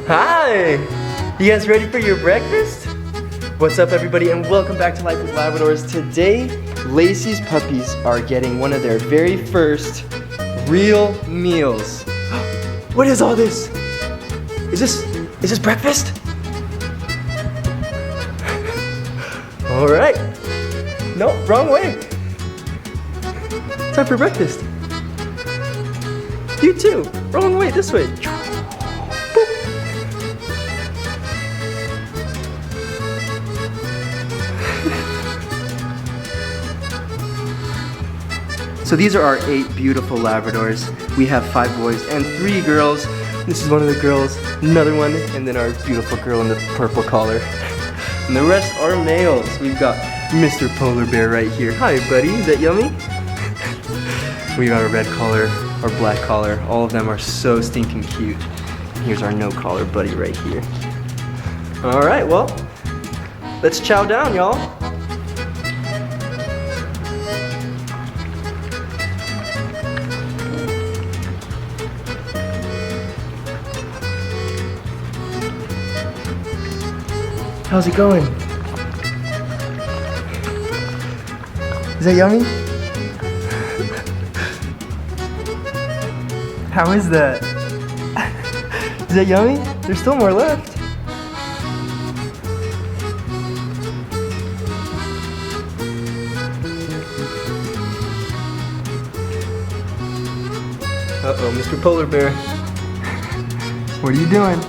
Hi! You guys ready for your breakfast? What's up, everybody, and welcome back to Life with Labradors. Today, Lacey's puppies are getting one of their very first real meals. What is all this? Is this breakfast? All right. No, wrong way. Time for breakfast. You too. Wrong way, this way. So these are our 8 beautiful Labradors. We have 5 boys and 3 girls. This is one of the girls, another one, and then our beautiful girl in the purple collar. And the rest are males. We've got Mr. Polar Bear right here. Hi, buddy. Is that yummy? We got a red collar, our black collar. All of them are so stinking cute. Here's our no collar buddy right here. All right, well, let's chow down, y'all. How's it going? Is that yummy? How is that? Is that yummy? There's still more left. Uh-oh, Mr. Polar Bear. What are you doing?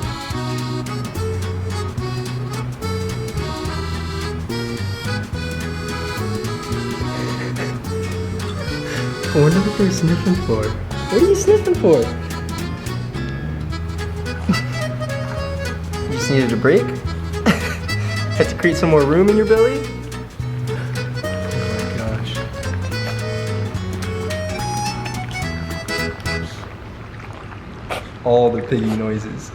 I wonder what they're sniffing for. What are you sniffing for? You just needed a break? Had to create some more room in your belly? Oh my gosh. All the piggy noises.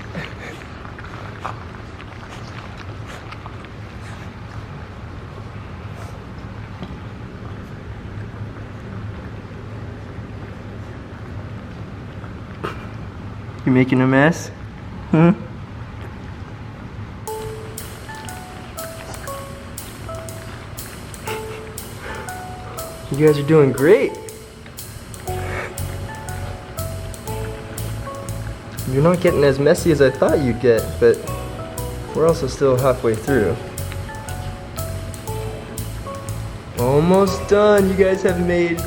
You making a mess? Hmm? You guys are doing great. You're not getting as messy as I thought you'd get, but we're also still halfway through. Almost done. You guys have made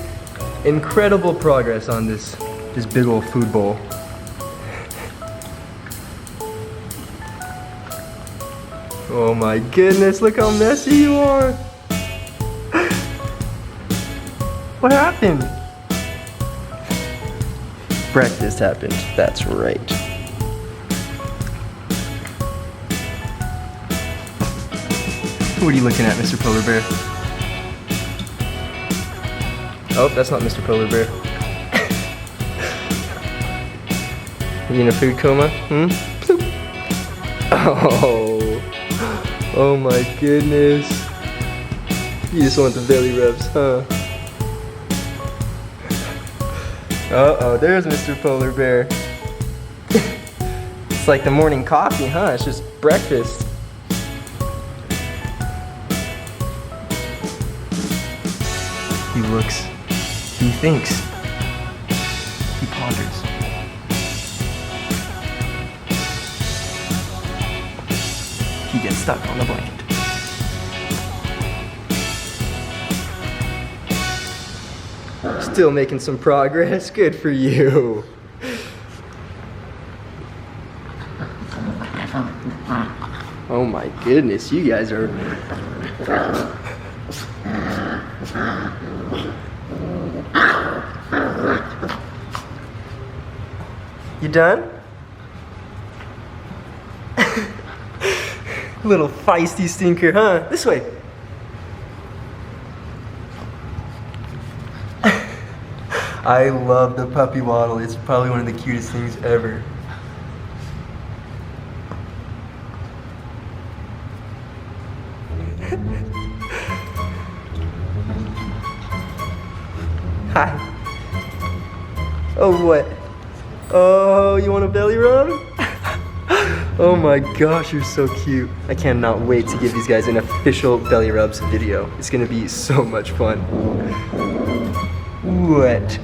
incredible progress on this big old food bowl. Oh my goodness, look how messy you are! What happened? Breakfast happened, that's right. What are you looking at, Mr. Polar Bear? Oh, that's not Mr. Polar Bear. You in a food coma? Hmm? Oh. Oh my goodness. You just want the belly rubs, huh? Uh-oh, there's Mr. Polar Bear. It's like the morning coffee, huh? It's just breakfast. He looks, he thinks, he ponders. He gets stuck on the blanket. Still making some progress. Good for you. Oh my goodness, you guys are... You done? Little feisty stinker, huh? This way. I love the puppy waddle. It's probably one of the cutest things ever. Hi. Oh, what? Oh, you want a belly rub? Oh my gosh, you're so cute. I cannot wait to give these guys an official belly rubs video. It's gonna be so much fun. What?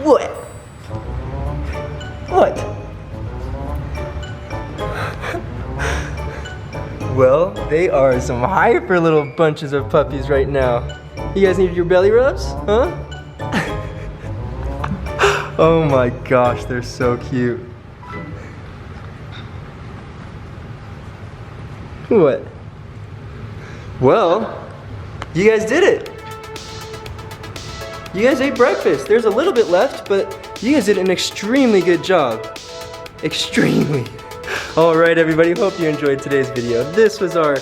What? What? Well, they are some hyper little bunches of puppies right now. You guys need your belly rubs? Huh? Oh my gosh, they're so cute. What? Well, you guys did it. You guys ate breakfast. There's a little bit left, but you guys did an extremely good job. Extremely. All right, everybody, hope you enjoyed today's video. This was our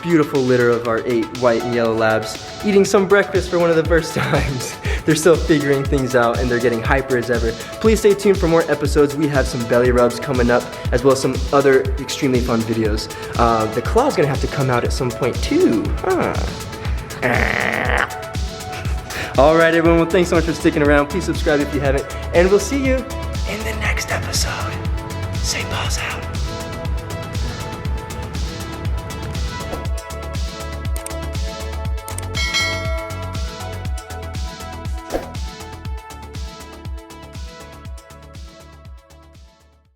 beautiful litter of our 8 white and yellow labs eating some breakfast for one of the first times. They're still figuring things out and they're getting hyper as ever. Please stay tuned for more episodes. We have some belly rubs coming up as well as some other extremely fun videos. The claw's gonna have to come out at some point too. All right, everyone, well, thanks so much for sticking around. Please subscribe if you haven't, and we'll see you in the next episode. St. Paul's out.